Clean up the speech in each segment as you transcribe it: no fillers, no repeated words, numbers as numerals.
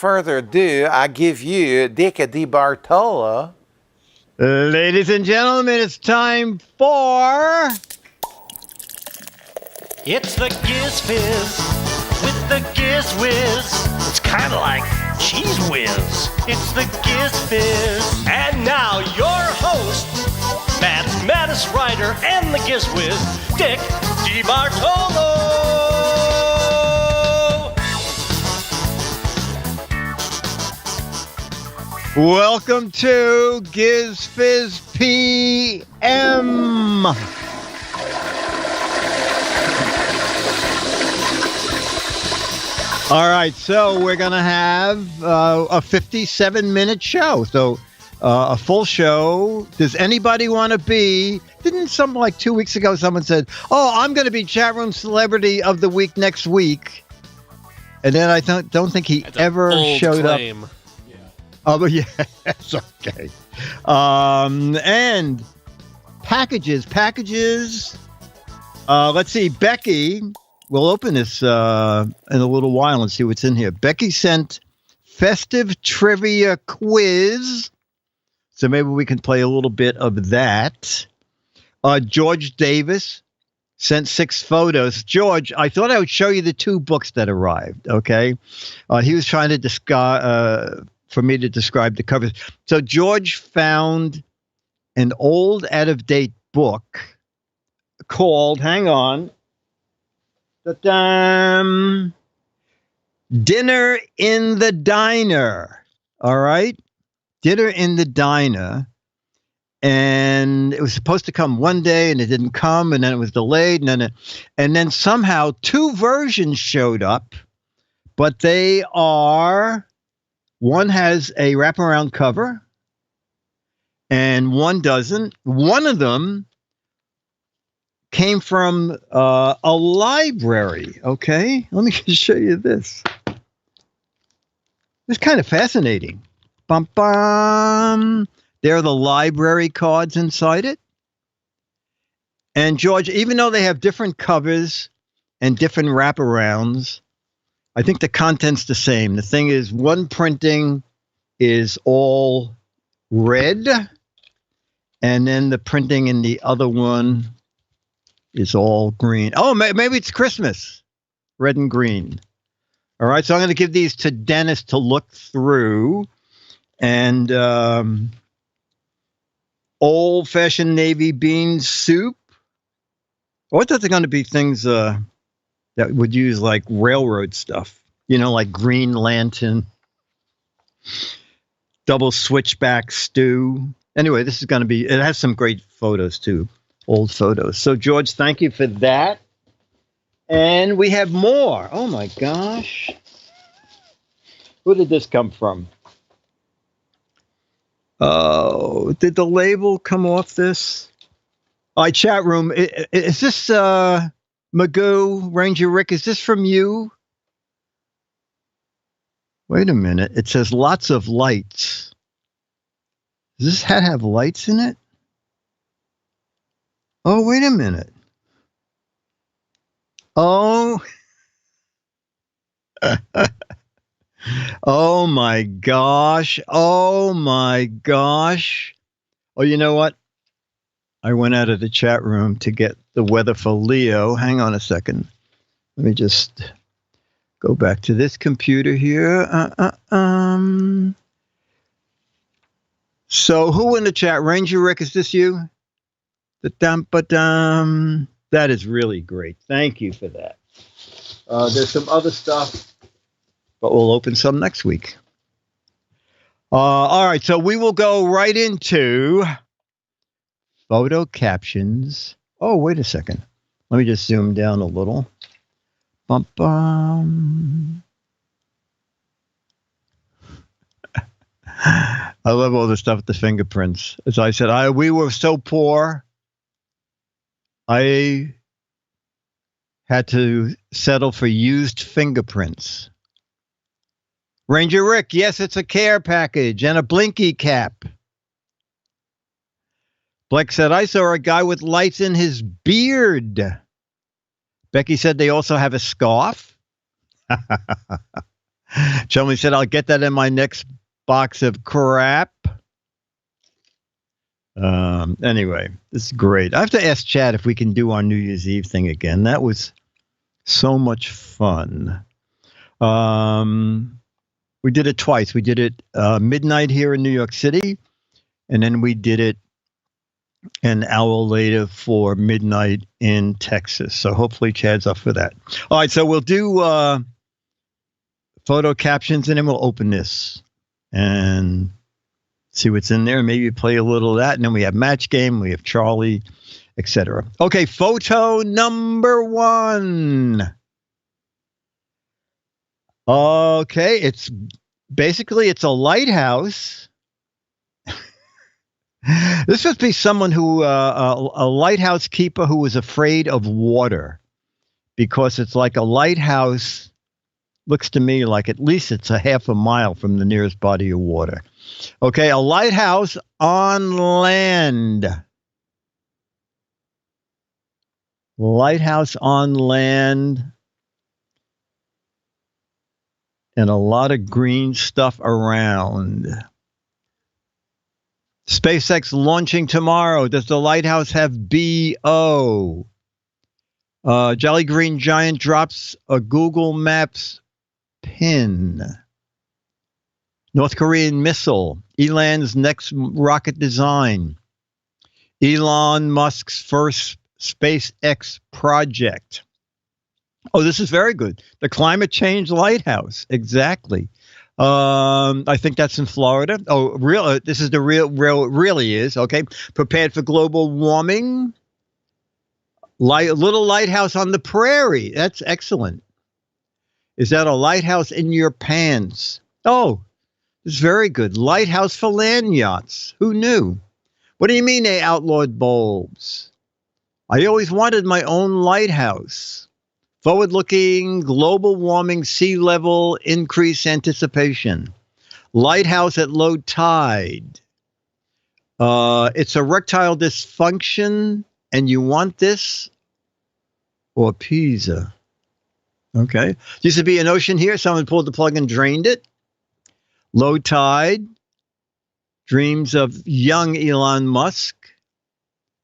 further ado, I give you Dick DeBartolo. Ladies and gentlemen, it's time for... It's the Giz Fiz with the Giz Wiz. It's kind of like Cheese Whiz. It's the Giz Fiz. And now your host, mathematics writer and the Giz Wiz, Dick DeBartolo. Welcome to GizFiz PM. All right, so we're going to have a 57-minute show. So a full show. Does anybody want to be... Didn't something like 2 weeks ago someone said, oh, I'm going to be chat room celebrity of the week next week. And then I don't think he ever showed up. Oh, but yeah, that's okay. And packages. Let's see, Becky, we'll open this in a little while and see what's in here. Becky sent festive trivia quiz. So maybe we can play a little bit of that. George Davis sent 6 photos. George, I thought I would show you the 2 books that arrived, okay? He was trying to for me to describe the covers. So George found an old, out-of-date book called, hang on, Dinner in the Diner. All right? Dinner in the Diner. And it was supposed to come one day, and it didn't come, and then it was delayed, and then somehow 2 versions showed up, but they are... One has a wraparound cover, and one doesn't. One of them came from a library, okay? Let me just show you this. It's kind of fascinating. Bum, bum. There are the library cards inside it. And George, even though they have different covers and different wraparounds, I think the content's the same. The thing is, one printing is all red, and then the printing in the other one is all green. Oh, maybe it's Christmas. Red and green. All right, so I'm going to give these to Dennis to look through. And old-fashioned navy bean soup. I thought they're going to be things... that would use like railroad stuff, like Green Lantern, double switchback stew. Anyway, this is going to be, it has some great photos too, old photos. So George, thank you for that. And we have more. Oh my gosh. Who did this come from? Oh, did the label come off this? All right, chat room. Is this, Magoo, Ranger Rick, is this from you? Wait a minute. It says lots of lights. Does this hat have lights in it? Oh, wait a minute. Oh. Oh, my gosh. Oh, my gosh. Oh, you know what? I went out of the chat room to get the weather for Leo. Hang on a second. Let me just go back to this computer here. So who in the chat? Ranger Rick, is this you? That is really great. Thank you for that. There's some other stuff, but we'll open some next week. All right, so we will go right into... photo captions. Oh, wait a second. Let me just zoom down a little. Bum, bum. I love all the stuff with the fingerprints. As I said, we were so poor. I had to settle for used fingerprints. Ranger Rick, yes, it's a care package and a blinky cap. Blake said, I saw a guy with lights in his beard. Becky said they also have a scarf. Chumley said, I'll get that in my next box of crap. Anyway, this is great. I have to ask Chad if we can do our New Year's Eve thing again. That was so much fun. We did it twice. We did it midnight here in New York City, and then we did it an hour later for midnight in Texas. So hopefully Chad's up for that. All right, so we'll do photo captions, and then we'll open this and see what's in there. Maybe play a little of that, and then we have match game, we have Charlie, etc. Okay, photo number 1. Okay, it's a lighthouse. This must be someone who, a lighthouse keeper who was afraid of water, because it's like a lighthouse. Looks to me like at least it's a half a mile from the nearest body of water. Okay, a lighthouse on land. Lighthouse on land. And a lot of green stuff around. SpaceX launching tomorrow. Does the lighthouse have BO? Jolly Green Giant drops a Google Maps pin. North Korean missile. Elon's next rocket design. Elon Musk's first SpaceX project. Oh, this is very good. The climate change lighthouse. Exactly. I think that's in Florida. Oh, real. This is the real. Really is okay. Prepared for global warming. Little lighthouse on the prairie. That's excellent. Is that a lighthouse in your pants? Oh, it's very good. Lighthouse for land yachts. Who knew? What do you mean they outlawed bulbs? I always wanted my own lighthouse. Forward-looking, global warming, sea level increase anticipation. Lighthouse at low tide. It's erectile dysfunction, and you want this? Or Pisa. Okay. Used to be an ocean here. Someone pulled the plug and drained it. Low tide. Dreams of young Elon Musk.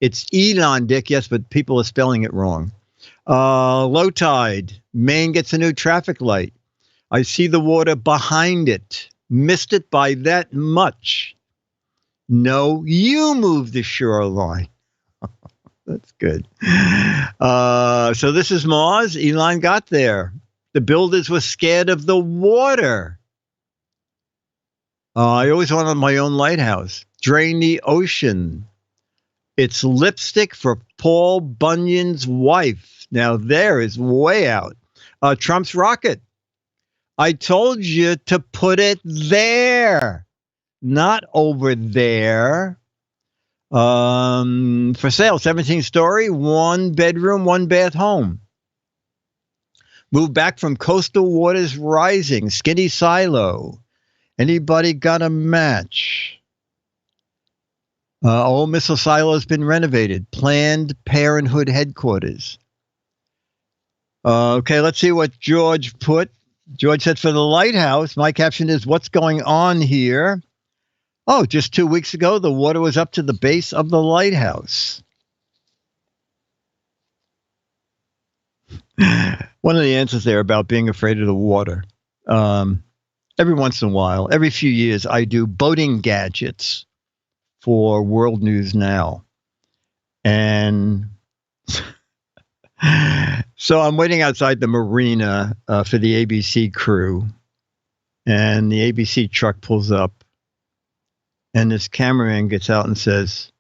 It's Elon, Dick, yes, but people are spelling it wrong. Low tide. Maine gets a new traffic light. I see the water behind it. Missed it by that much. No, you moved the shoreline. That's good. So this is Mars. Elon got there. The builders were scared of the water. I always wanted my own lighthouse. Drain the ocean. It's lipstick for Paul Bunyan's wife. Now there is way out. Trump's rocket. I told you to put it there, not over there. For sale, 17-story, 1-bedroom, 1-bath home. Moved back from coastal waters rising, skinny silo. Anybody got a match? Old missile silo has been renovated. Planned Parenthood headquarters. Okay, let's see what George put. George said, for the lighthouse, my caption is, what's going on here? Oh, just 2 weeks ago, the water was up to the base of the lighthouse. One of the answers there about being afraid of the water. Every once in a while, every few years, I do boating gadgets for World News Now. And so I'm waiting outside the marina for the ABC crew. And the ABC truck pulls up. And this cameraman gets out and says,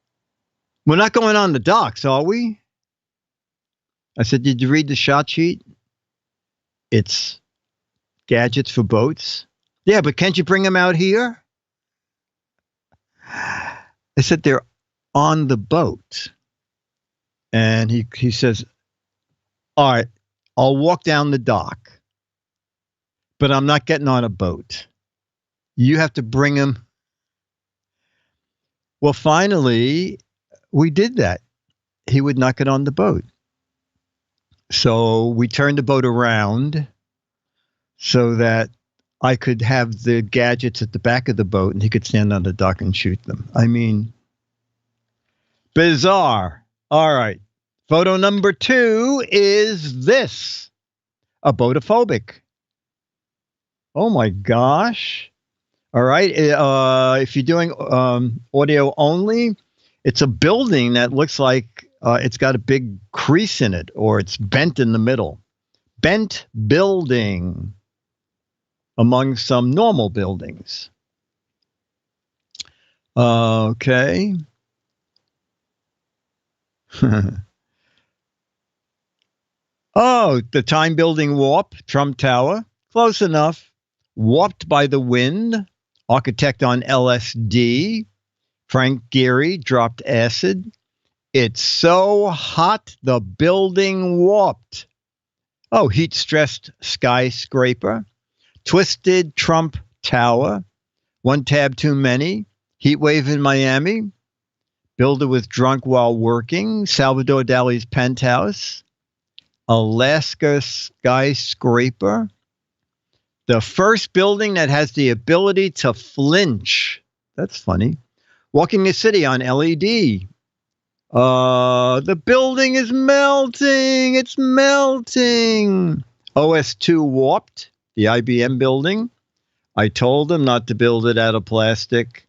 we're not going on the docks, are we? I said, did you read the shot sheet? It's gadgets for boats. Yeah, but can't you bring them out here? I said, they're on the boat. And he says, all right, I'll walk down the dock, but I'm not getting on a boat. You have to bring them. Well, finally, we did that. He would not get on the boat. So we turned the boat around so that I could have the gadgets at the back of the boat and he could stand on the dock and shoot them. I mean, bizarre. All right. Photo number 2 is this. A boatophobic. Oh my gosh. All right. If you're doing audio only, it's a building that looks like it's got a big crease in it, or it's bent in the middle. Bent building among some normal buildings. Okay. Oh, the time building warp, Trump Tower. Close enough. Warped by the wind. Architect on LSD. Frank Gehry dropped acid. It's so hot, the building warped. Oh, heat-stressed skyscraper. Twisted Trump Tower. One tab too many. Heat wave in Miami. Builder was drunk while working. Salvador Dali's penthouse. Alaska skyscraper. The first building that has the ability to flinch. That's funny. Walking the city on LED. The building is melting. It's melting. OS2 warped. The IBM building. I told them not to build it out of plastic.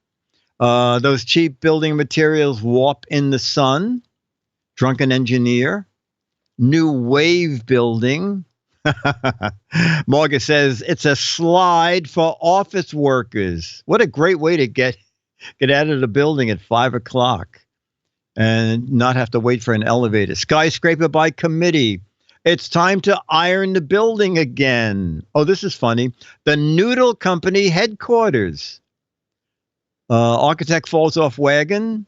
Those cheap building materials warp in the sun. Drunken engineer. New wave building. Morgan says it's a slide for office workers. What a great way to get out of the building at 5 o'clock and not have to wait for an elevator. Skyscraper by committee. It's time to iron the building again. Oh, this is funny. The Noodle Company headquarters. Architect falls off wagon.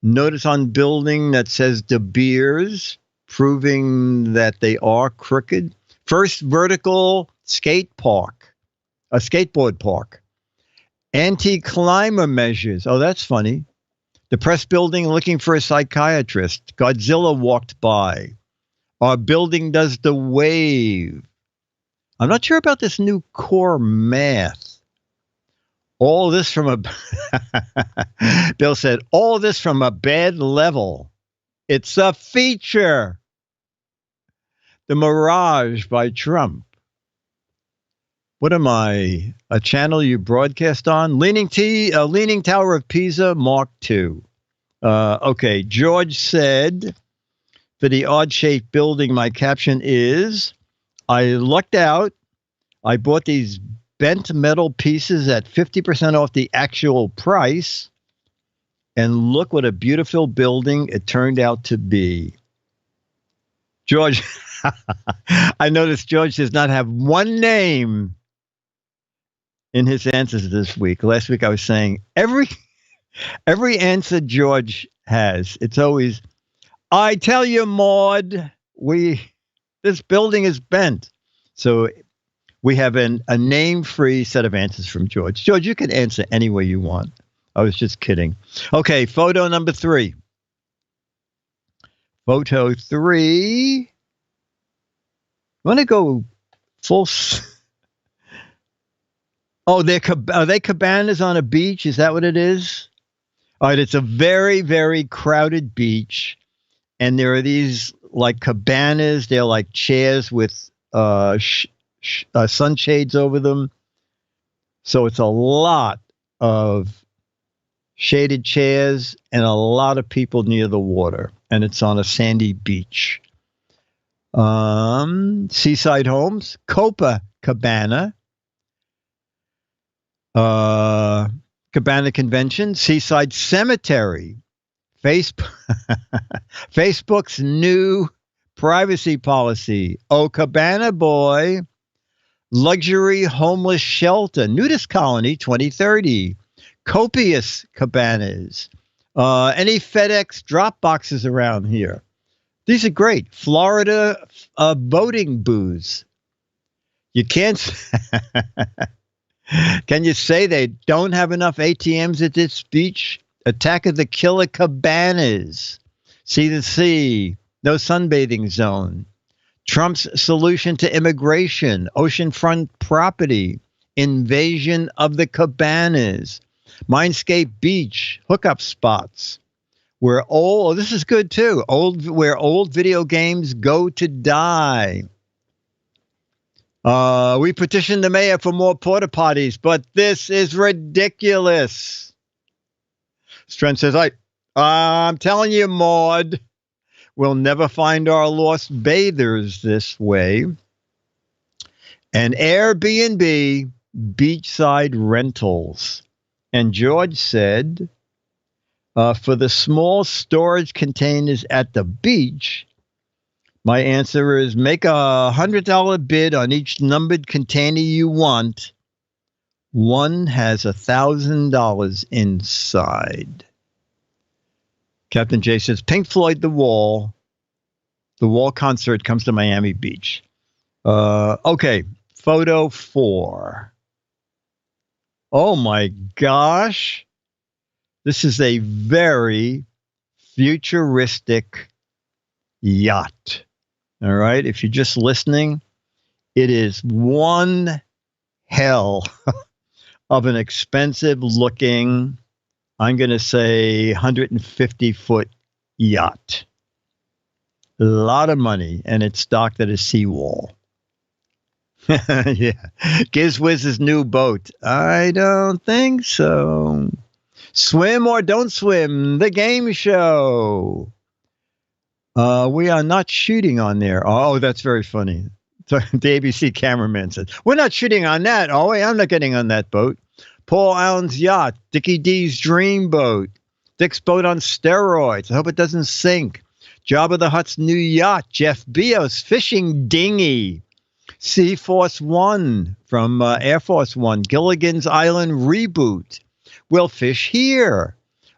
Notice on building that says De Beers, proving that they are crooked. First vertical skate park, a skateboard park. Anti-climber measures. Oh, that's funny. The press building looking for a psychiatrist. Godzilla walked by. Our building does the wave. I'm not sure about this new core math. All this from a, Bill said, all this from a bad level. It's a feature. The Mirage by Trump. What am I? A channel you broadcast on? Leaning Tower of Pisa, Mark II. Okay, George said, for the odd-shaped building, my caption is, I lucked out. I bought these bent metal pieces at 50% off the actual price. And look what a beautiful building it turned out to be. George, I noticed George does not have one name in his answers this week. Last week I was saying every answer George has, it's always, I tell you, Maud, this building is bent. So we have a name-free set of answers from George. George, you can answer any way you want. I was just kidding. Okay, photo number 3. Photo 3. You want to go full... Oh, are they cabanas on a beach? Is that what it is? All right, it's a very, very crowded beach. And there are these like cabanas. They're like chairs with sunshades over them. So it's a lot of shaded chairs and a lot of people near the water. And it's on a sandy beach. Seaside Homes, Copacabana. Cabana Convention, Seaside Cemetery, Facebook's new privacy policy, Oh Cabana Boy, Luxury Homeless Shelter, Nudist Colony 2030, copious cabanas, any FedEx drop boxes around here. These are great. Florida voting booths. You can't... Can you say they don't have enough ATMs at this beach? Attack of the Killer Cabanas. See the sea. No sunbathing zone. Trump's solution to immigration, oceanfront property, invasion of the cabanas, Mindscape Beach, hookup spots, where this is good too, where old video games go to die. We petitioned the mayor for more porta potties, but this is ridiculous. Strent says, I'm telling you, Maud, we'll never find our lost bathers this way. And Airbnb beachside rentals. And George said, for the small storage containers at the beach, my answer is make a $100 bid on each numbered container you want. One has $1,000 inside. Captain J says, Pink Floyd, The Wall. The Wall concert comes to Miami Beach. Okay, photo 4. Oh my gosh. This is a very futuristic yacht. All right. If you're just listening, it is one hell of an expensive looking, I'm going to say 150-foot yacht. A lot of money, and it's docked at a seawall. Yeah. GizFiz's new boat. I don't think so. Swim or don't swim, the game show. We are not shooting on there. Oh, that's very funny. So the ABC cameraman said, we're not shooting on that. Oh, wait, I'm not getting on that boat. Paul Allen's yacht, Dickie D's dream boat, Dick's boat on steroids. I hope it doesn't sink. Jabba the Hutt's new yacht, Jeff Bezos' fishing dinghy. Sea Force One from Air Force One, Gilligan's Island reboot. We'll fish here.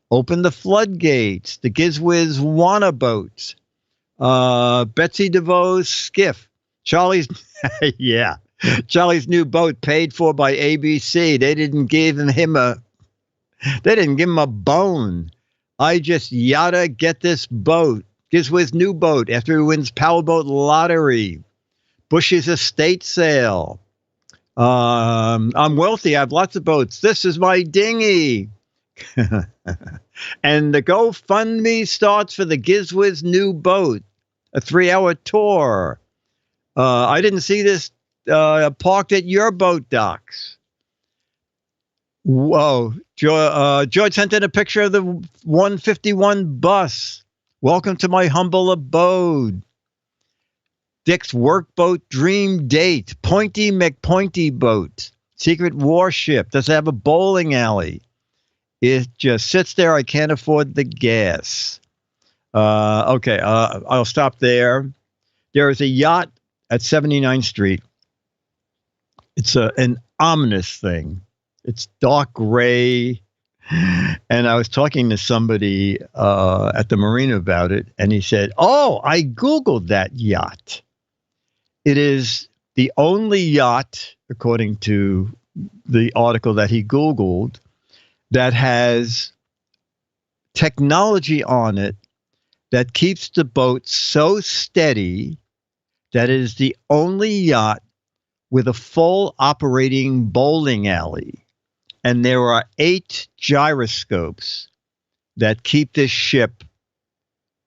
Open the floodgates. The GizFiz Wanna boats. Betsy DeVoe's skiff. Charlie's, yeah, Charlie's new boat paid for by ABC. They didn't give him a bone. I just gotta get this boat. GizFiz new boat after he wins Powerboat lottery. Bush's estate sale. I'm wealthy. I have lots of boats. This is my dinghy. And the GoFundMe starts for the GizFiz new boat, a 3-hour tour. I didn't see this parked at your boat docks. Whoa. George sent in a picture of the 151 bus. Welcome to my humble abode. Dick's workboat dream date. Pointy McPointy boat. Secret warship. Does it have a bowling alley? It just sits there. I can't afford the gas. Okay, I'll stop there. There is a yacht at 79th Street. It's an ominous thing. It's dark gray. And I was talking to somebody at the marina about it, and he said, oh, I Googled that yacht. It is the only yacht, according to the article that he Googled, that has technology on it that keeps the boat so steady that it is the only yacht with a full operating bowling alley. And there are 8 gyroscopes that keep this ship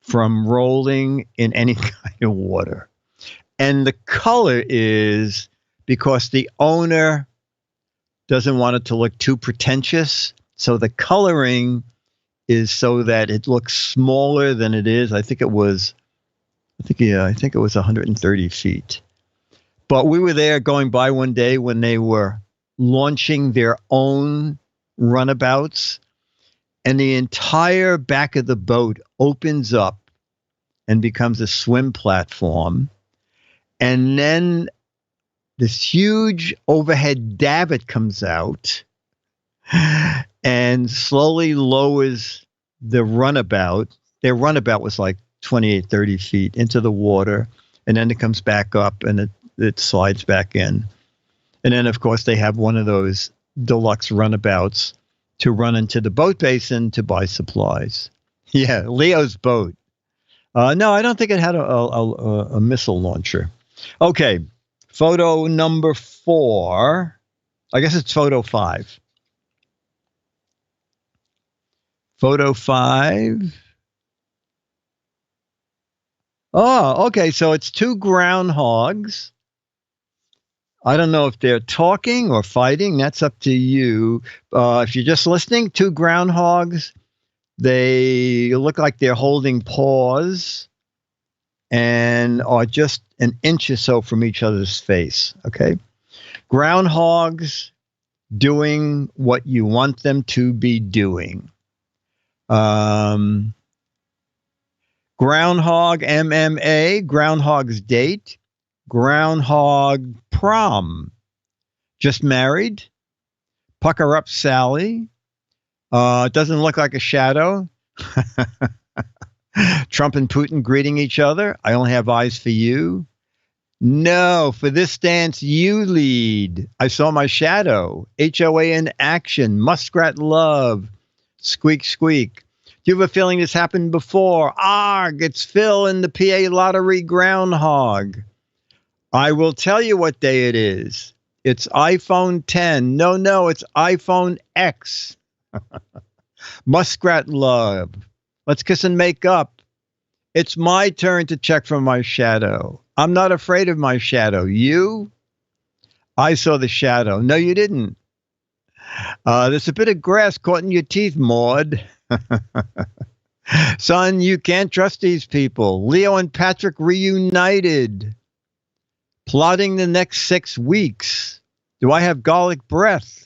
from rolling in any kind of water. And the color is because the owner doesn't want it to look too pretentious. So the coloring is so that it looks smaller than it is. I think it was 130 feet. But we were there going by one day when they were launching their own runabouts, and the entire back of the boat opens up and becomes a swim platform. And then this huge overhead davit comes out and slowly lowers the runabout. Their runabout was like 28, 30 feet into the water, and then it comes back up and it slides back in. And then, of course, they have one of those deluxe runabouts to run into the boat basin to buy supplies. Yeah, Leo's boat. No, I don't think it had a missile launcher. Okay, photo number 4. I guess it's photo 5. Photo 5. Oh, okay, so it's 2 groundhogs. I don't know if they're talking or fighting. That's up to you. If you're just listening, 2 groundhogs. They look like they're holding paws and are just an inch or so from each other's face. Okay. Groundhogs doing what you want them to be doing. Groundhog MMA, Groundhog's Date, Groundhog Prom. Just married. Pucker Up Sally. It doesn't look like a shadow. Trump and Putin greeting each other. I only have eyes for you. No, for this dance you lead. I saw my shadow. HOA in action. Muskrat love. Squeak, squeak. Do you have a feeling this happened before? Arg, it's Phil in the PA lottery groundhog. I will tell you what day it is. It's iPhone 10. No, it's iPhone X. Muskrat love. Let's kiss and make up. It's my turn to check for my shadow. I'm not afraid of my shadow. You? I saw the shadow. No, you didn't. There's a bit of grass caught in your teeth, Maud. Son, you can't trust these people. Leo and Patrick reunited. Plotting the next 6 weeks. Do I have garlic breath?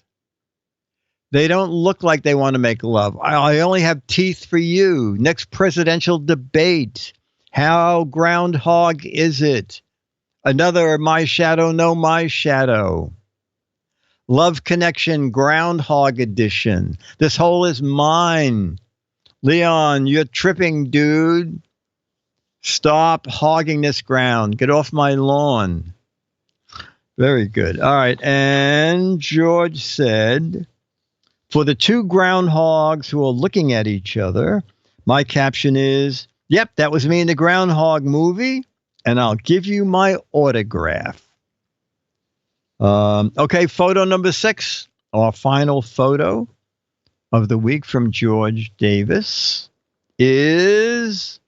They don't look like they want to make love. I only have teeth for you. Next presidential debate. How groundhog is it? Another my shadow, no my shadow. Love connection, groundhog edition. This hole is mine. Leon, you're tripping, dude. Stop hogging this ground. Get off my lawn. Very good. All right. And George said, for the 2 groundhogs who are looking at each other, my caption is, yep, that was me in the groundhog movie, and I'll give you my autograph. Okay, photo number 6, our final photo of the week from George Davis is,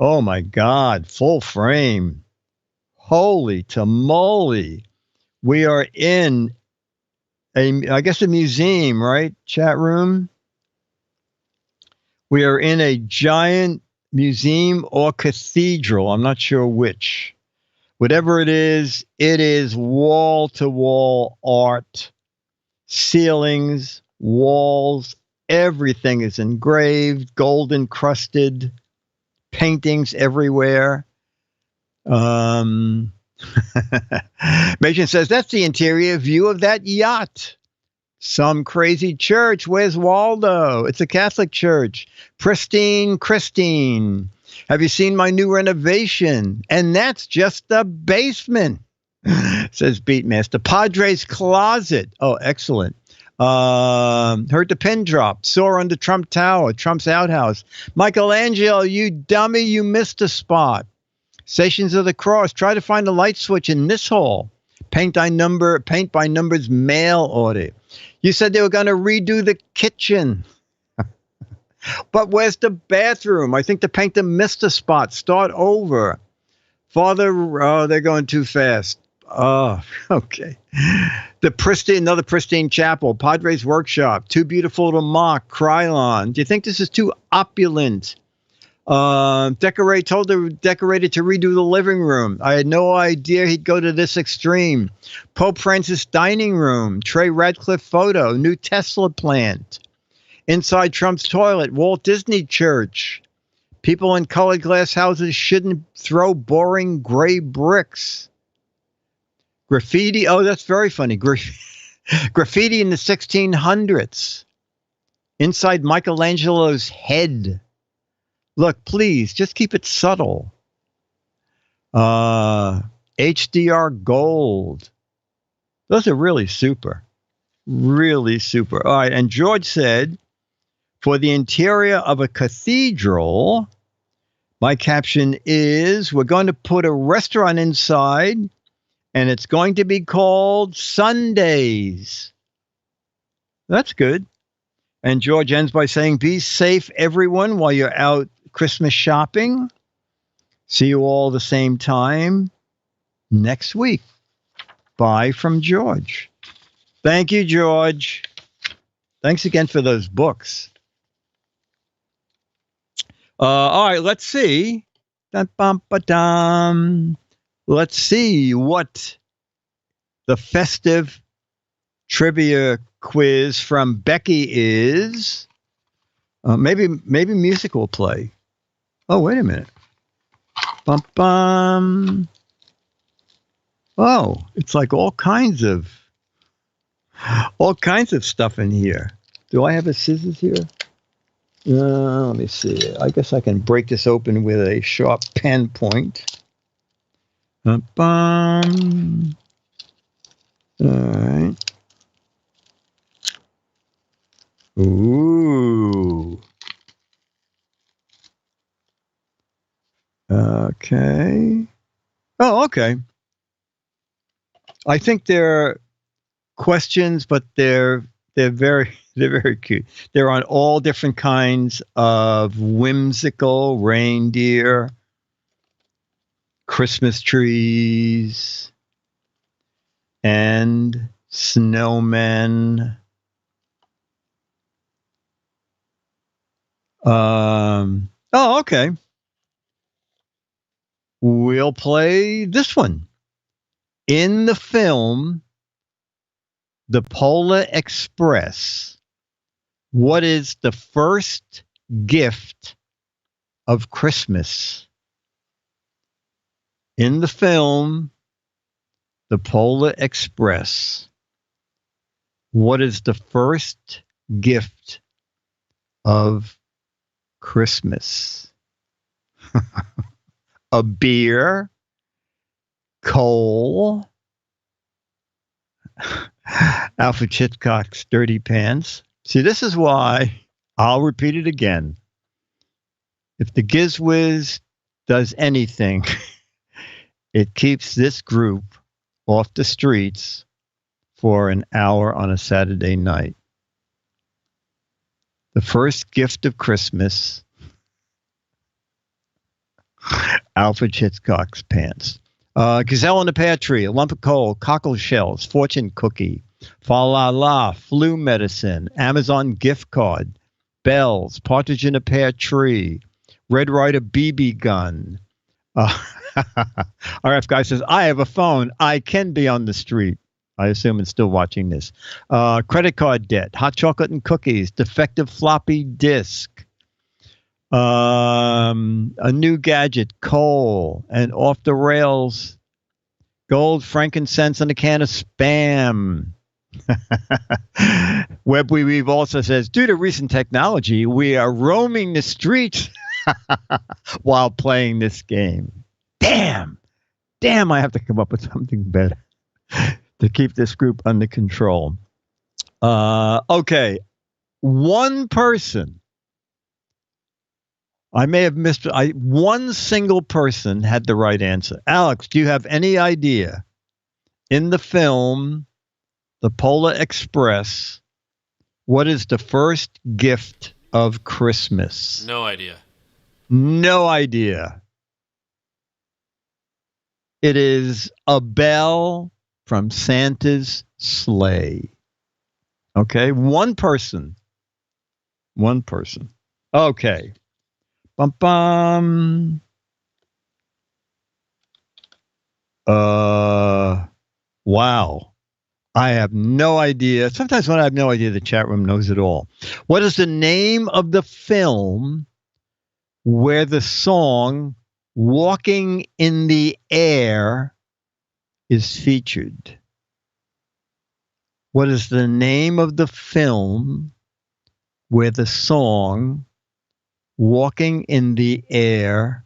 oh my God, full frame. Holy tamale. We are in I guess a museum, right? Chat room. We are in a giant museum or cathedral. I'm not sure which. Whatever it is wall-to-wall art, ceilings, walls, everything is engraved, gold encrusted, paintings everywhere. Machen says, that's the interior view of that yacht. Some crazy church. Where's Waldo? It's a Catholic church. Pristine Christine. Have you seen my new renovation? And that's just the basement, says Beatmaster. Padre's closet. Oh, excellent. Heard the pin drop. Saw under Trump Tower, Trump's outhouse. Michelangelo, you dummy, you missed a spot. Stations of the Cross. Try to find a light switch in this hall. Paint by numbers mail order. You said they were going to redo the kitchen. But where's the bathroom? I think the painter missed a spot. Start over. Father, they're going too fast. Oh, okay. Another pristine chapel. Padre's workshop. Too beautiful to mock. Krylon. Do you think this is too opulent? Told the decorator to redo the living room. I had no idea he'd go to this extreme. Pope Francis dining room. Trey Radcliffe photo. New Tesla plant. Inside Trump's toilet. Walt Disney Church. People in colored glass houses shouldn't throw boring gray bricks. Graffiti. Oh, that's very funny. Graffiti in the 1600s. Inside Michelangelo's head. Look, please, just keep it subtle. HDR gold. Those are really super. Really super. All right, and George said, for the interior of a cathedral, My caption is, we're going to put a restaurant inside, and it's going to be called Sundays. That's good. And George ends by saying, be safe, everyone, while you're out Christmas shopping. See you all the same time next week. Bye from George. Thank you, George. Thanks again for those books. All right, let's see. Let's see what the festive trivia quiz from Becky is. Maybe music will play. Oh, wait a minute. Oh, it's like all kinds of stuff in here. Do I have a scissors here? Let me see. I guess I can break this open with a sharp pen point. All right. Ooh. Okay. Oh, okay. I think they're questions, but they're very cute. They're on all different kinds of whimsical reindeer, Christmas trees, and snowmen. Oh, okay. We'll play this one. In the film, The Polar Express, what is the first gift of Christmas? In the film, The Polar Express, what is the first gift of Christmas? A beer, coal, Alfred Hitchcock's Dirty Pants. See, this is why, I'll repeat it again. If the GizWiz does anything, it keeps this group off the streets for an hour on a Saturday night. The first gift of Christmas, Alfred Hitchcock's pants. Gazelle in the Pear Tree, a lump of coal, cockle shells, fortune cookie, fa la la, flu medicine, Amazon gift card, bells, partridge in a pear tree, Red Ryder BB gun. RF guy says, I have a phone. I can be on the street. I assume it's still watching this. Credit card debt, hot chocolate and cookies, defective floppy disk, a new gadget, coal, and off the rails, gold, frankincense, and a can of Spam. Web We Weave also says, due to recent technology, we are roaming the streets while playing this game. Damn, I have to come up with something better to keep this group under control. Okay, one person. I may have missed. One single person had the right answer. Alex, do you have any idea? In the film, The Polar Express, what is the first gift of Christmas? No idea. No idea. It is a bell from Santa's sleigh. Okay, one person. One person. Okay. Bum bum. Wow. I have no idea. Sometimes when I have no idea, the chat room knows it all. What is the name of the film where the song Walking in the Air is featured? What is the name of the film where the song Walking in the Air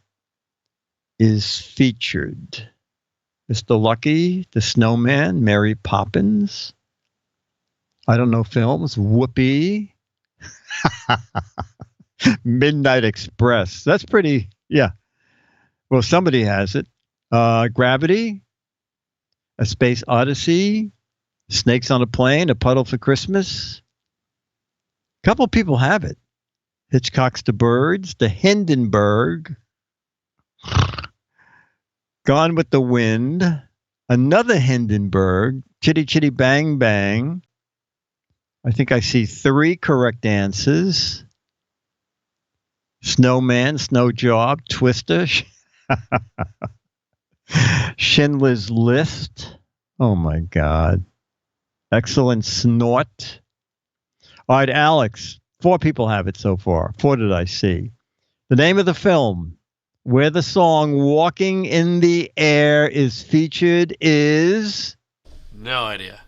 is featured? Mr. Lucky, The Snowman, Mary Poppins. I don't know films. Whoopi. Midnight Express. That's pretty, yeah. Well, somebody has it. Gravity, A Space Odyssey, Snakes on a Plane, A Puddle for Christmas. A couple people have it. Hitchcock's The Birds, The Hindenburg, Gone with the Wind, another Hindenburg, Chitty Chitty Bang Bang. I think I see 3 correct answers. Snowman, Snow Job, Twister, Schindler's List. Oh my God. Excellent Snort. All right, Alex, 4 people have it so far. 4 did I see. The name of the film where the song Walking in the Air is featured is... No idea.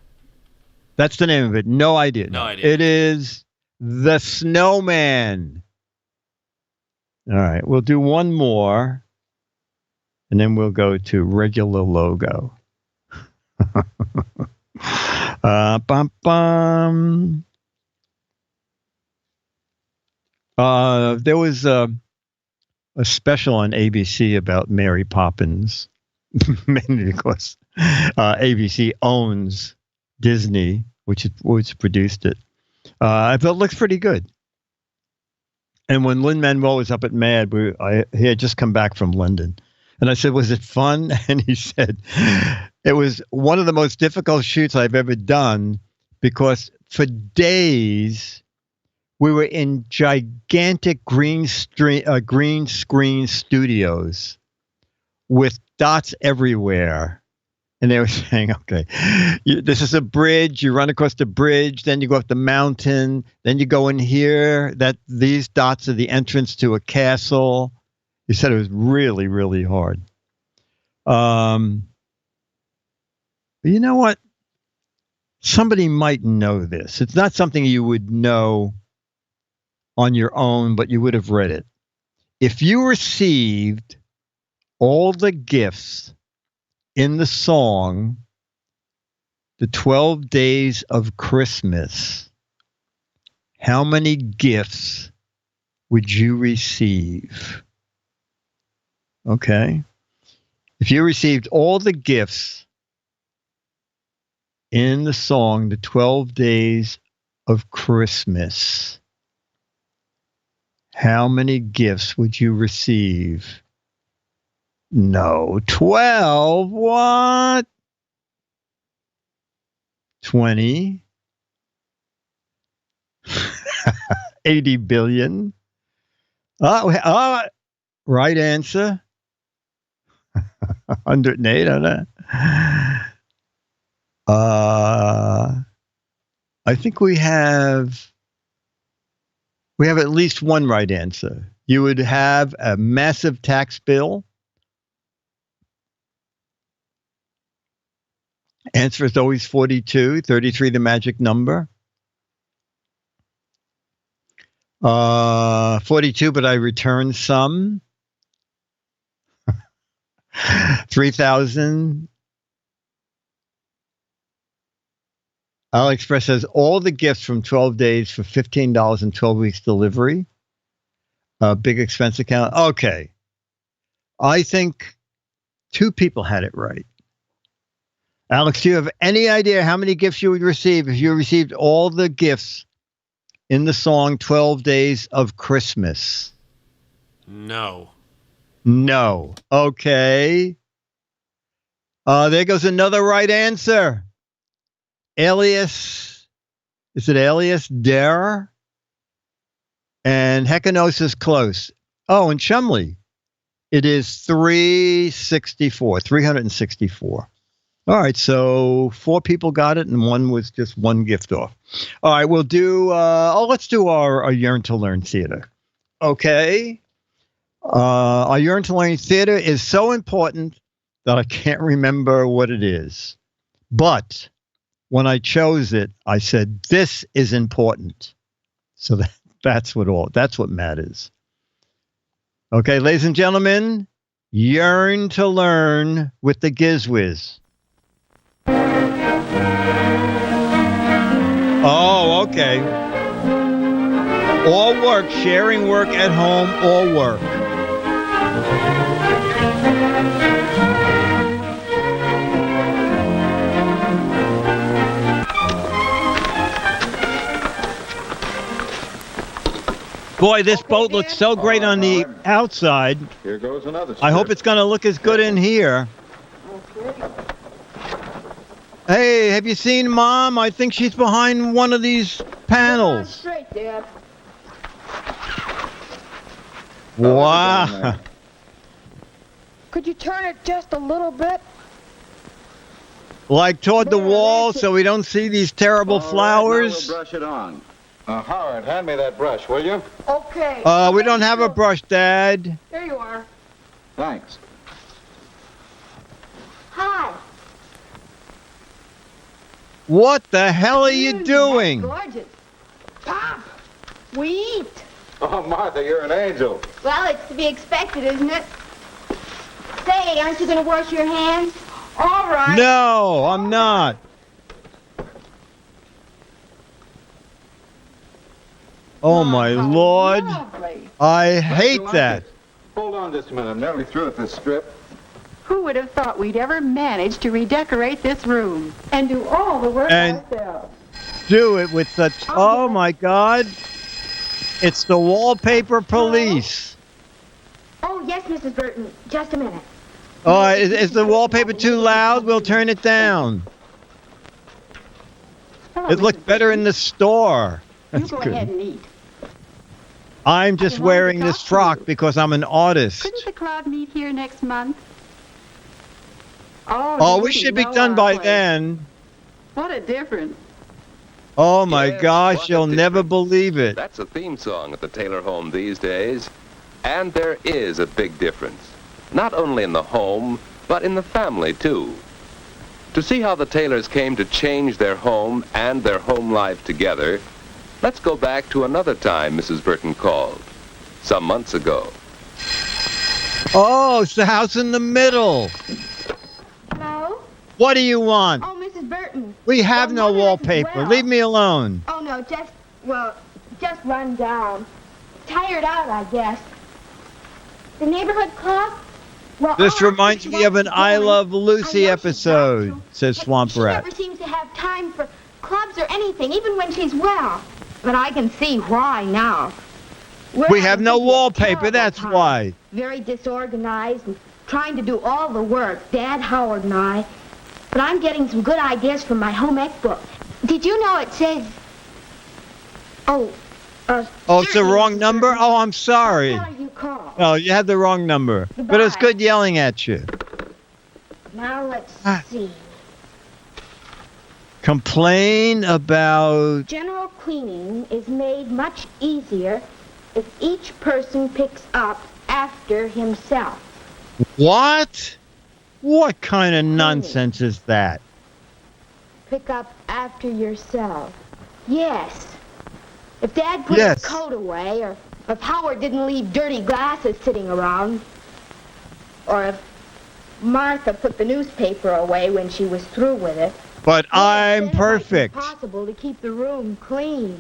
That's the name of it. No idea. No idea. It is The Snowman. All right, we'll do one more, and then we'll go to regular logo. Bum, bum. There was a special on ABC about Mary Poppins, mainly because ABC owns Disney, which produced it. I thought it looks pretty good. And when Lin-Manuel was up at MAD, he had just come back from London. And I said, was it fun? And he said, it was one of the most difficult shoots I've ever done because for days we were in gigantic green screen studios with dots everywhere. And they were saying, okay, this is a bridge. You run across the bridge, then you go up the mountain, then you go in here. These dots are the entrance to a castle. He said it was really, really hard. But you know what? Somebody might know this. It's not something you would know on your own, but you would have read it. If you received all the gifts in the song, The 12 Days of Christmas, how many gifts would you receive? Okay. If you received all the gifts in the song, The 12 Days of Christmas, how many gifts would you receive? No, 12. What? 20. 80 billion. Right answer. 108. I think we have at least one right answer. You would have a massive tax bill. Answer is always 42, 33 the magic number. 42, but I returned some. 3,000. AliExpress says all the gifts from 12 days for $15 and 12 weeks delivery. Big expense account. Okay. I think 2 people had it right. Alex, do you have any idea how many gifts you would receive if you received all the gifts in the song 12 Days of Christmas? No. No. Okay. There goes another right answer. Alias. Is it Alias Dare? And Hekanos is close. Oh, and Chumley. It is 364. All right, so 4 people got it, and one was just one gift off. All right, we'll do, let's do our Yearn to Learn theater. Okay. Our Yearn to Learn theater is so important that I can't remember what it is. But when I chose it, I said, this is important. So that's what matters. Okay, ladies and gentlemen, Yearn to Learn with the GizWiz. Oh, okay. Or work, sharing work at home or work. Boy, this boat looks so great on the outside. Here goes another. I hope it's going to look as good in here. Hey, have you seen Mom? I think she's behind one of these panels. Straight, Dad. Wow. Could you turn it just a little bit? Like toward the wall so we don't see these terrible flowers? We'll brush it on. Howard, hand me that brush, will you? Okay. We don't have a brush, Dad. There you are. Thanks. Hi. What the hell are you doing? Gorgeous. Pop. We eat. Oh, Martha, you're an angel. Well, it's to be expected, isn't it? Say, aren't you going to wash your hands? All right. No, I'm not. Oh, my Lord. Lovely. I hate that. Hold on just a minute. I'm nearly through with this strip. Who would have thought we'd ever manage to redecorate this room and do all the work And- ourselves? Do it with such... Oh, my God. It's the wallpaper police. Oh, yes, Mrs. Burton. Just a minute. Oh, is the wallpaper too loud? We'll turn it down. Hello, It looked Mrs. better in the store. You That's go ahead good. and eat. I'm just I wanted to wearing this talk to frock you. because I'm an artist. Couldn't the club meet here next month? Oh, Oh, you we wouldn't should be know done our by place. then. What a difference. Oh, my Yes, gosh, what a you'll never difference. believe it. That's a theme song at the Taylor home these days. And there is a big difference. Not only in the home, but in the family, too. To see how the Taylors came to change their home and their home life together, let's go back to another time Mrs. Burton called. Some months ago. Oh, it's the house in the middle. Hello? What do you want? Oh, Mrs. Burton. We have no Mother as wallpaper. well. Leave me alone. Oh, no, just run down. Tired out, I guess. The neighborhood club? Well, This oh, reminds she me of an wants to I join. Love I know Lucy she's episode, got to, says but Swamp she Rat. never seems to have time for clubs or anything, even when she's well. But I can see why now. We're We have having no such a wallpaper, terrible that's time. why. Very disorganized and trying to do all the work, Dad, Howard, and I. But I'm getting some good ideas from my home ec book. Did you know it says... Oh, Oh, it's the wrong number? Oh, I'm sorry. What are you called? Oh, you had the wrong number. But it was Goodbye. good yelling at you. Now let's Ah. see. Complain about... General cleaning is made much easier if each person picks up after himself. What? What kind of nonsense is that? Pick up after yourself. Yes. If Dad put Yes. his coat away, or if Howard didn't leave dirty glasses sitting around, or if Martha put the newspaper away when she was through with it. But yes, I'm then it might be perfect. possible to keep the room clean.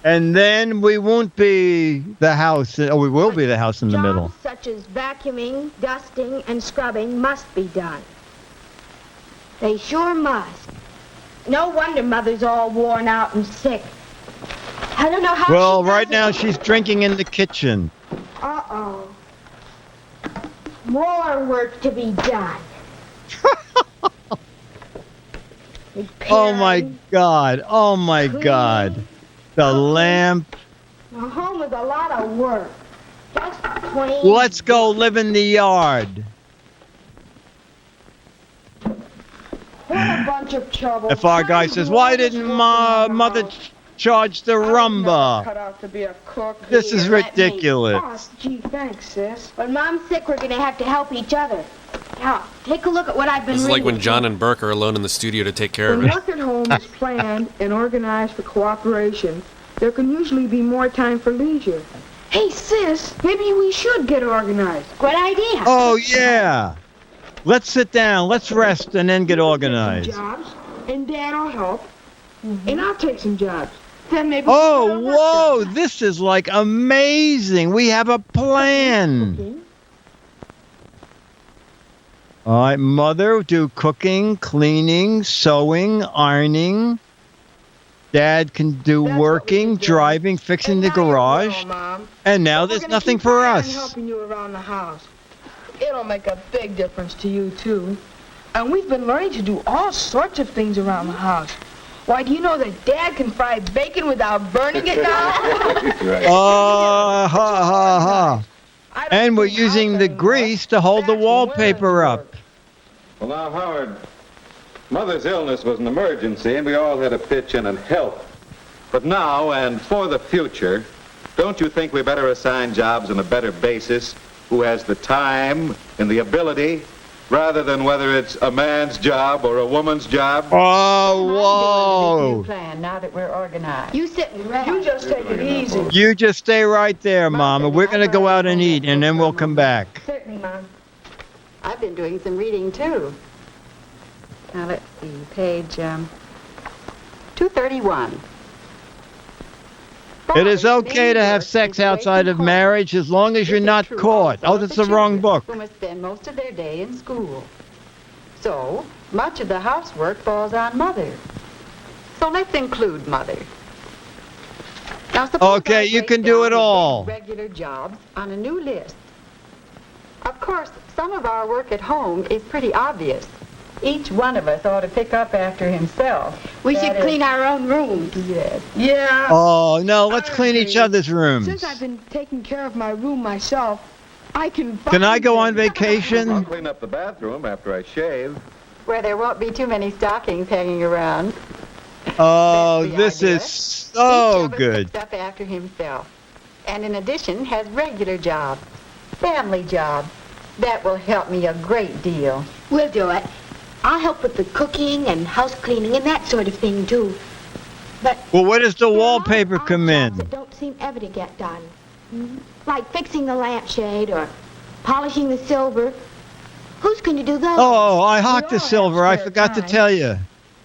And then we won't be the house, or we will be the house in the middle. Jobs such as vacuuming, dusting, and scrubbing must be done. They sure must. No wonder Mother's all worn out and sick. I don't know how Well, she right does now it. she's drinking in the kitchen. Uh-oh. More work to be done. Oh my Repairing. God. Oh my God. The lamp. Now, home is a lot of work. Just plain. Let's go live in the yard. What a bunch of trouble. If our guy Trying to says, do why all this didn't work in the Mother house. charge the rumba? Cut out to be a cook. This is Let me- ridiculous. Oh, gee, thanks, sis. When Mom's sick, we're going to have to help each other. Now, take a look at what I've been This is like when reading. John and Burke are alone in the studio to take care of When it. work at home is planned and organized for cooperation, there can usually be more time for leisure. Hey, sis, maybe we should get organized. Good idea. Oh, yeah. Let's sit down. Let's rest and then get organized. Some jobs, and Dad'll help, and I'll take some jobs. Then maybe. Oh, we'll get our whoa. work done. This is like amazing. We have a plan. Cooking, All right, Mother do cooking, cleaning, sewing, ironing. Dad can do That's what we working, could do. driving, fixing the And now you're garage. well, Mom. And now We're there's gonna nothing keep for right on us. helping you around the house. It'll make a big difference to you, too. And we've been learning to do all sorts of things around the house. Why, do you know that Dad can fry bacon without burning it now? Ha ha ha. And we're using the grease to hold the wallpaper up. Well, now, Howard, Mother's illness was an emergency, and we all had to pitch in and help. But now, and for the future, don't you think we better assign jobs on a better basis who has the time and the ability, rather than whether it's a man's job or a woman's job? Oh, New plan now that we're organized. You sit and rest. You just take it easy. whoa. You just stay right there, Mama. We're going to go out and eat, and then we'll come back. Certainly, Mom. I've been doing some reading, too. Now, let's see, page 231. It is okay to have sex outside of marriage as long as you're not caught. Oh, that's the wrong book. Who must spend most of their day in school. So, much of the housework falls on Mother. So let's include Mother. Now, suppose Okay, I you break can do down it the all. regular jobs on a new list. Of course, some of our work at home is pretty obvious. Each one of us ought to pick up after himself. We should clean our own rooms. Yes. Yeah. Oh, no, let's I clean each agree. other's rooms. Since I've been taking care of my room myself, I can... Can I go on I'll vacation? clean up the bathroom after I shave. Where there won't be too many stockings hanging around. Oh, That's the this idea. is so Each of us good. picks up after himself. And in addition, has regular jobs, family jobs. That will help me a great deal. We'll do it. I'll help with the cooking and house cleaning and that sort of thing, too. But Well, where does the there are wallpaper odd come jobs in? that don't seem ever to get done. Like fixing the lampshade or polishing the silver. Who's going to do those? Oh, I We hocked all the have silver. I spare forgot to time. tell you.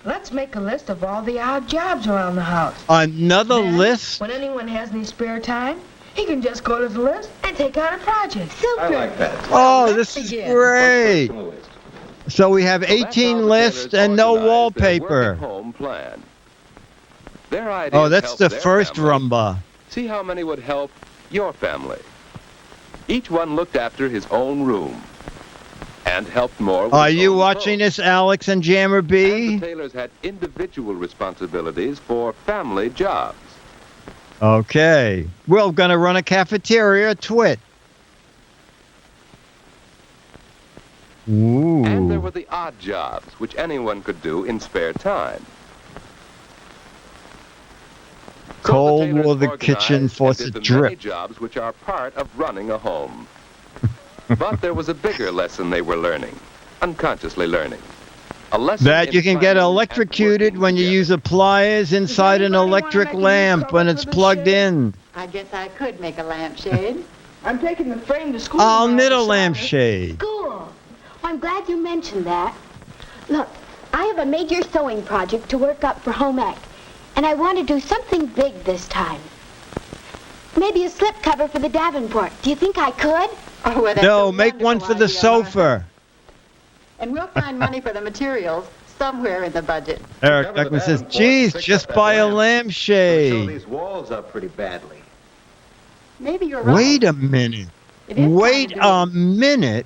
Let's make a list of all the odd jobs around the house. Another Then, list? When anyone has any spare time, he can just go to the list and take out a project. Super. I like that. Oh, let's this is begin. great. Personal list. So we have So that's how 18 the lists tailors and no organize their wallpaper. work-at-home plan. Their ideas Oh, that's help the their first family. rumba. See how many would help your family. Each one looked after his own room and helped more with Are his you own watching clothes. this, Alex and Jammer And B? the tailors had individual responsibilities for family jobs. Okay. We're going to run a cafeteria, Twit. And there Ooh. were the odd jobs, which anyone could do in spare time. So Cold tailors will the organized kitchen and faucet did the many drip. jobs which are part of running a home. But there was a bigger lesson they were learning, unconsciously learning. A lesson That in you can get planning and electrocuted working when you together. use a pliers inside an anybody wanna electric make a new lamp cover when for it's the plugged shade? in. I guess I could make a lampshade. I'm taking the frame to school. I'll tomorrow knit a to shine it. lampshade. Cool. I'm glad you mentioned that. Look, I have a major sewing project to work up for home ec, and I want to do something big this time. Maybe a slipcover for the Davenport. Do you think I could? Oh, well, that's No, a make one wonderful for the idea, sofa. And we'll find money for the materials somewhere in the budget. Eric Cover the Beckman says, Davenport, geez, fix just up that buy a lamp. Show lampshade. these walls up pretty badly. Maybe you're right. Wait a minute. It is Wait time to a minute.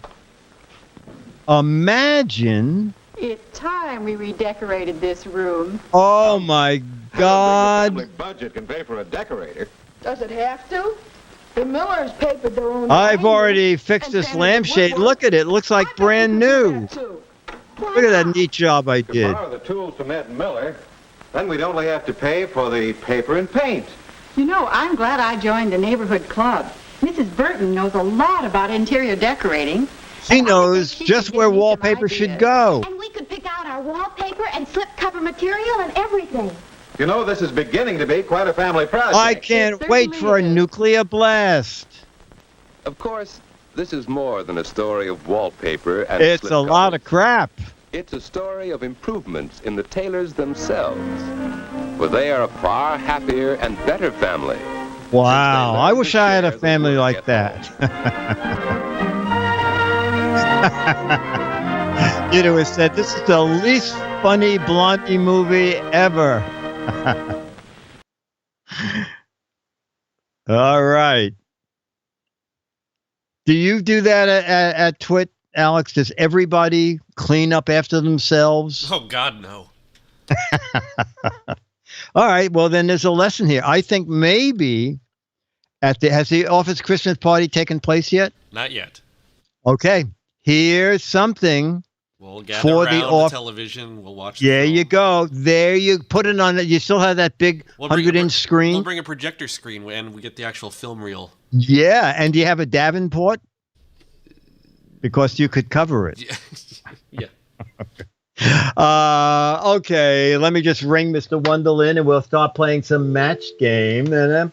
Imagine. It's time we redecorated this room. Oh my I don't think the God. family budget can pay for a decorator. Does it have to? The Millers papered their own. I've dining already room fixed and this painted lampshade. woodwork. Look at it. It looks like I bet brand you could do new. that, too. Look at that neat job I If we did. borrow the tools from Ed Miller, then we'd only have to pay for the paper and paint. You know, I'm glad I joined the neighborhood club. Mrs. Burton knows a lot about interior decorating. She and I knows think she just could where give me some wallpaper should ideas. go. And we could pick out our wallpaper and slipcover material and everything. You know, this is beginning to be quite a family project. I can't It wait for a certainly is. nuclear blast. Of course, this is more than a story of wallpaper and It's a lot of slipcovers. crap. It's a story of improvements in the tailors themselves, for they are a far happier and better family. Wow. I wish I had a share the family work like at that. You'd have said, this is the least funny Blondie movie ever. All right. Do you do that at Twit, Alex? Does everybody clean up after themselves? Oh, God, no. All right. Well, then there's a lesson here. I think maybe has the office Christmas party taken place yet? Not yet. Okay. Here's something. We'll gather for around the television. We'll watch. There you go. There you put it on. You still have that big 100-inch screen. We'll bring a projector screen and we get the actual film reel. Yeah, and do you have a Davenport? Because you could cover it. Yeah. Okay, let me just ring Mr. Wonderlin and we'll start playing some match game. And then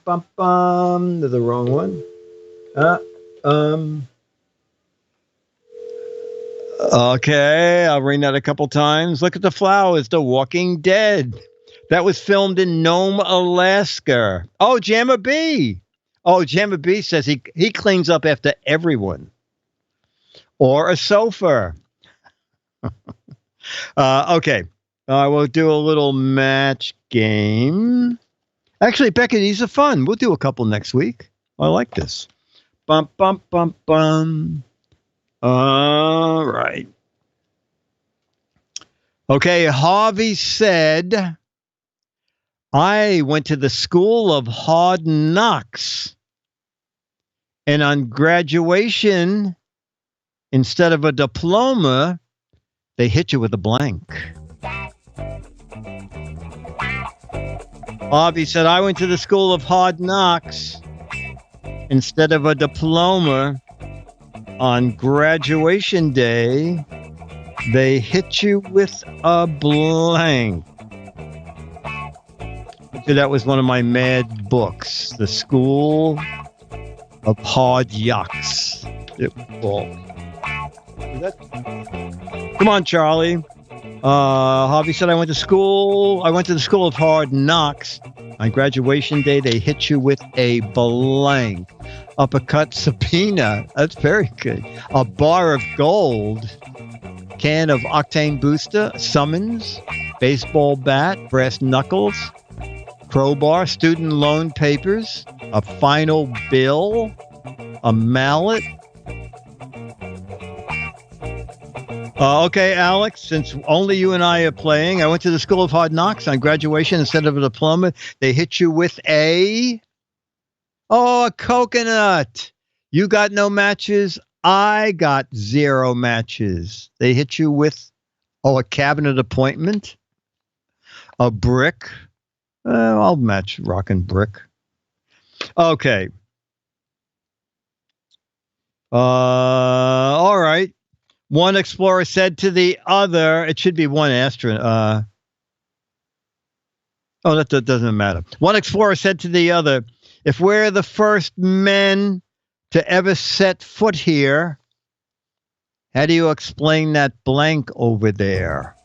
there's the wrong one. Okay, I'll ring that a couple times. Look at the flowers, The Walking Dead. That was filmed in Nome, Alaska. Oh, Jammer B. Oh, Jammer B says he cleans up after everyone. Or a sofa. Okay, we'll do a little match game. Actually, Becky, these are fun. We'll do a couple next week. I like this. Bum, bum, bum, bum. All right. Okay, Harvey said, I went to the school of hard knocks. And on graduation, instead of a diploma, they hit you with a blank. Harvey said, I went to the school of hard knocks. Instead of a diploma, on graduation day, they hit you with a blank. That was one of my mad books, The School of Hard Yucks. Come on, Charlie. Harvey said, I went to the school of hard knocks. On graduation day, they hit you with a blank. Uppercut subpoena. That's very good. A bar of gold. Can of octane booster. Summons. Baseball bat. Brass knuckles. Crowbar. Student loan papers. A final bill. A mallet. Okay, Alex, since only you and I are playing, I went to the School of Hard Knocks. On graduation, instead of a diploma, they hit you with a coconut. You got no matches. I got 0 matches. They hit you with, a cabinet appointment, a brick. I'll match rock and brick. Okay. All right. One explorer said to the other, it should be one astronaut. That doesn't matter. One explorer said to the other, if we're the first men to ever set foot here, how do you explain that blank over there?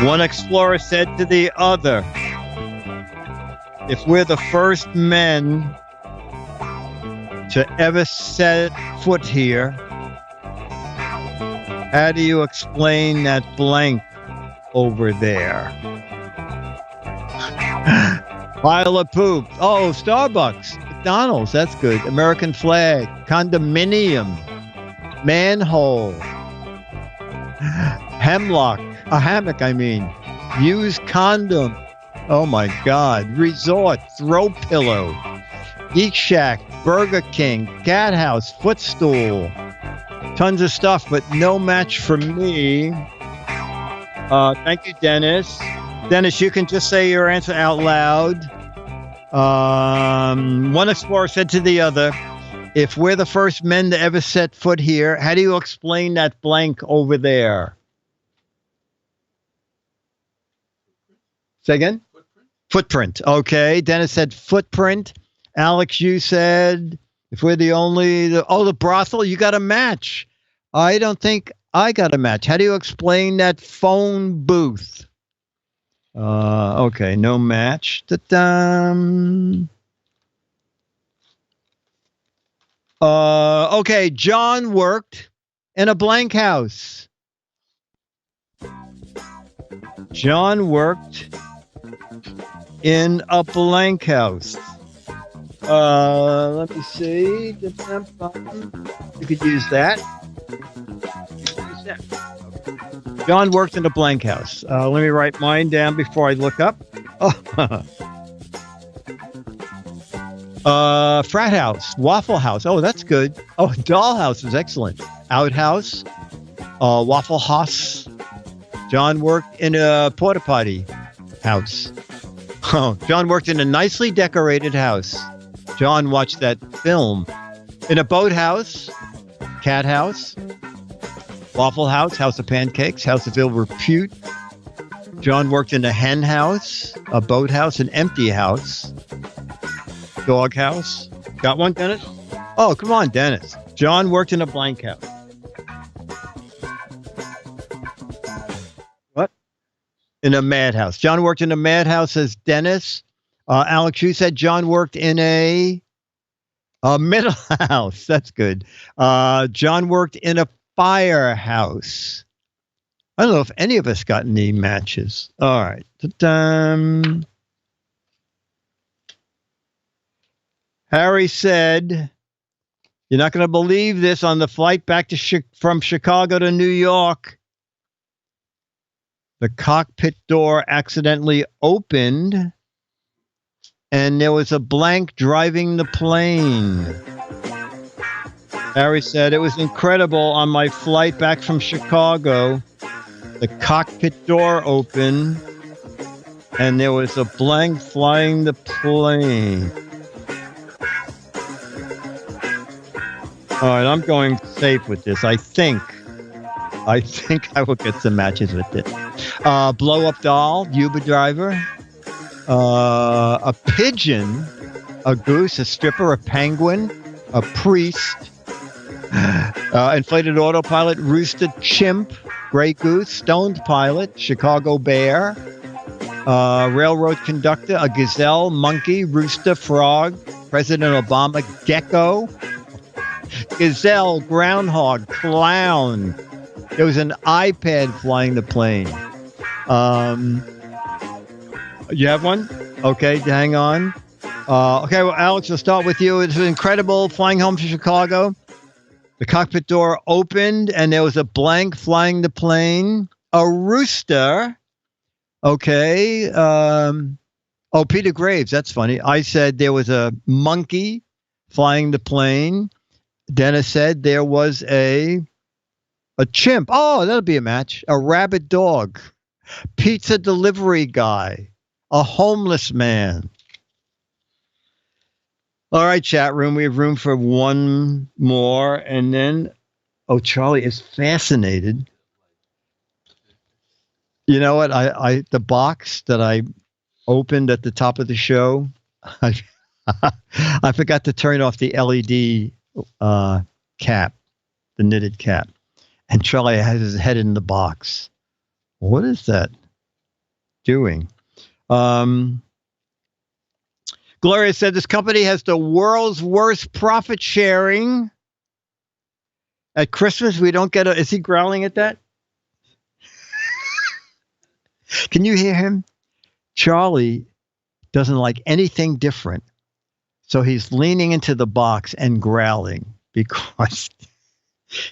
One explorer said to the other, if we're the first men to ever set foot here, how do you explain that blank over there? Pile of poop. Oh, Starbucks. McDonald's. That's good. American flag. Condominium. Manhole. Hemlock. A hammock, I mean. Used condom. Oh, my God. Resort. Throw pillow. Geek Shack. Burger King. Cat House. Footstool. Tons of stuff, but no match for me. Thank you, Dennis. Dennis, you can just say your answer out loud. One explorer said to the other, if we're the first men to ever set foot here, how do you explain that blank over there? Say again? Footprint. Okay. Dennis said footprint. Alex, you said, if we're the brothel, you got a match. I don't think I got a match. How do you explain that phone booth? Okay, no match. Okay, John worked in a blank house. John worked in a blank house. Let me see. You could use that. John worked in a blank house. Let me write mine down before I look up. Frat house, Waffle House. Oh, that's good. Oh, Dollhouse is excellent. Outhouse, Waffle House. John worked in a porta potty house. Oh, John worked in a nicely decorated house. John watched that film. In a boathouse, cat house, Waffle House, House of Pancakes, House of Ill Repute. John worked in a hen house, a boathouse, an empty house, dog house. Got one, Dennis? Oh, come on, Dennis. John worked in a blank house. What? In a madhouse. John worked in a madhouse, says Dennis. Alex, you said John worked in a middle house. That's good. John worked in a firehouse. I don't know if any of us got any matches. All right. Harry said, "You're not going to believe this. On the flight back to from Chicago to New York, the cockpit door accidentally opened, and there was a blank driving the plane." Harry said, "It was incredible. On my flight back from Chicago, the cockpit door opened, and there was a blank flying the plane." All right, I'm going safe with this. I think I will get some matches with it. Blow up doll, Uber driver, a pigeon, a goose, a stripper, a penguin, a priest, inflated autopilot, rooster, chimp, gray goose, stoned pilot, Chicago bear, railroad conductor, a gazelle, monkey, rooster, frog, President Obama, gecko, gazelle, groundhog, clown. There was an iPad flying the plane. You have one? Okay, hang on. Okay, well, Alex, we'll start with you. It's incredible flying home to Chicago. The cockpit door opened, and there was a blank flying the plane. A rooster. Okay. Peter Graves. That's funny. I said there was a monkey flying the plane. Dennis said there was a chimp. Oh, that'll be a match. A rabid dog. Pizza delivery guy. A homeless man. All right, chat room. We have room for one more. And then, Charlie is fascinated. You know what? The box that I opened at the top of the show, I forgot to turn off the LED cap, the knitted cap. And Charlie has his head in the box. What is that doing? Gloria said this company has the world's worst profit sharing. At Christmas, we don't get is he growling at that? Can you hear him? Charlie doesn't like anything different. So he's leaning into the box and growling because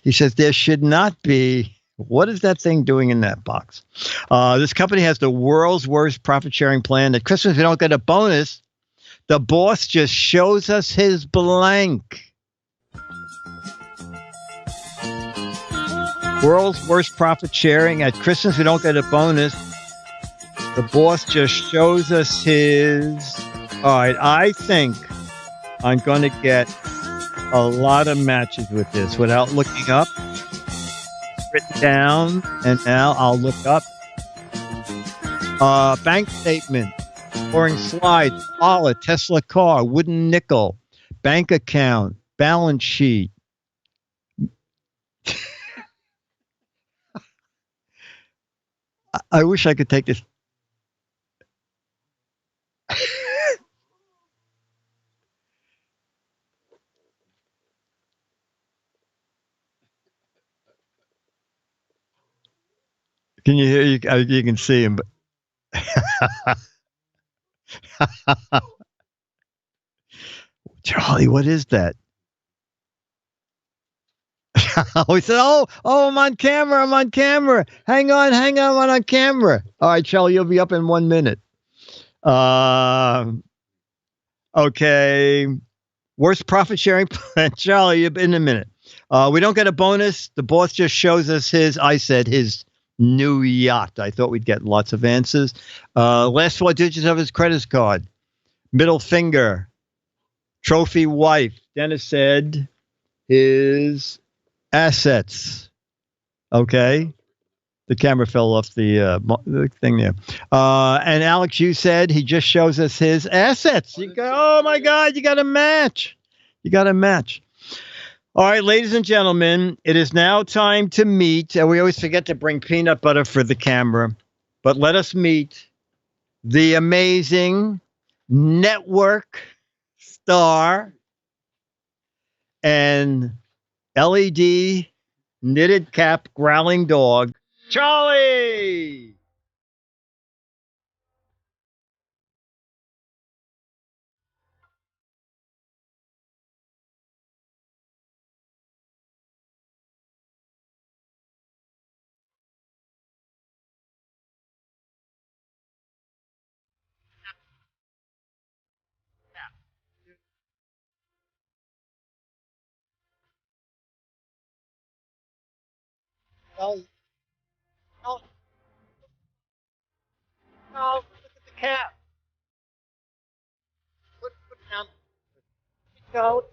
he says there should not be. What is that thing doing in that box? This company has the world's worst profit sharing plan. At Christmas, we don't get a bonus. The boss just shows us his blank. World's worst profit sharing. At Christmas, we don't get a bonus. The boss just shows us his. All right, I think I'm going to get a lot of matches with this without looking up. Written down, and now I'll look up. Bank statement, pouring slide, wallet, Tesla car, wooden nickel, bank account, balance sheet. I wish I could take this. Can you hear? You can see him, but Charlie, what is that? He said, "Oh, I'm on camera. I'm on camera. Hang on, I'm on camera." All right, Charlie, you'll be up in 1 minute. Okay. Worst profit sharing plan, Charlie. In a minute. We don't get a bonus. The boss just shows us his new yacht. I thought we'd get lots of answers. Last 4 digits of his credit card. Middle finger. Trophy wife. Dennis said his assets. Okay. The camera fell off the thing there. And Alex, you said he just shows us his assets. Oh my God, you got a match. All right, ladies and gentlemen, it is now time to meet. And we always forget to bring peanut butter for the camera. But let us meet the amazing network star and LED knitted cap growling dog, Charlie. Charlie. No, look at the cap. Put down. Charlie.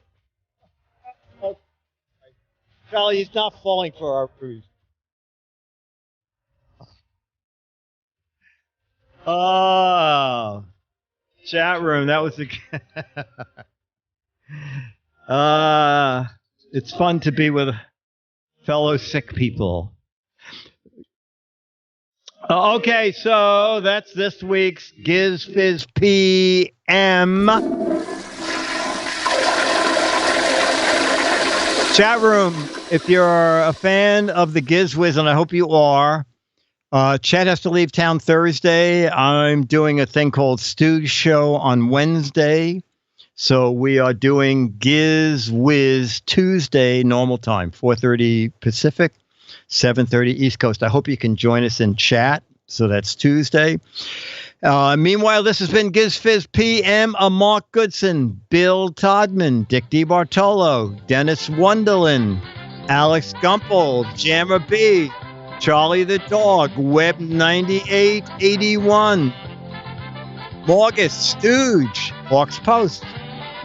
Oh, Charlie, he's not falling for our cruise. Oh, chat room. That was it's fun to be with fellow sick people. Okay, so that's this week's GizFiz PM. Chat room, if you're a fan of the GizWiz, and I hope you are, Chet has to leave town Thursday. I'm doing a thing called Stu's Show on Wednesday. So we are doing GizWiz Tuesday, normal time, 4:30 Pacific, 7:30 East Coast. I hope you can join us in chat. So that's Tuesday. Meanwhile, this has been GizFiz PM. Mark Goodson, Bill Todman, Dick DeBartolo, Dennis Wonderland, Alex Gumpel, Jammer B, Charlie the Dog, Web 9881, Morgus, Stooge, Hawks Post,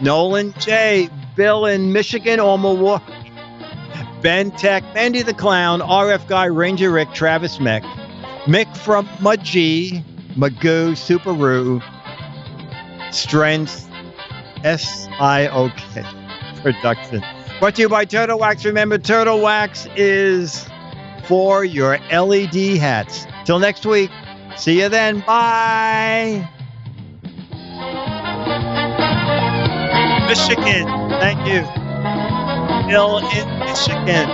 Nolan J, Bill in Michigan or Milwaukee, Ben Tech, Mandy the Clown, RF Guy, Ranger Rick, Travis Mick from Mudgee, Magoo, Subaru, Strength, SIOK Production. Brought to you by Turtle Wax. Remember, Turtle Wax is for your LED hats. Till next week. See you then. Bye. Michigan. Thank you. Bill in Michigan.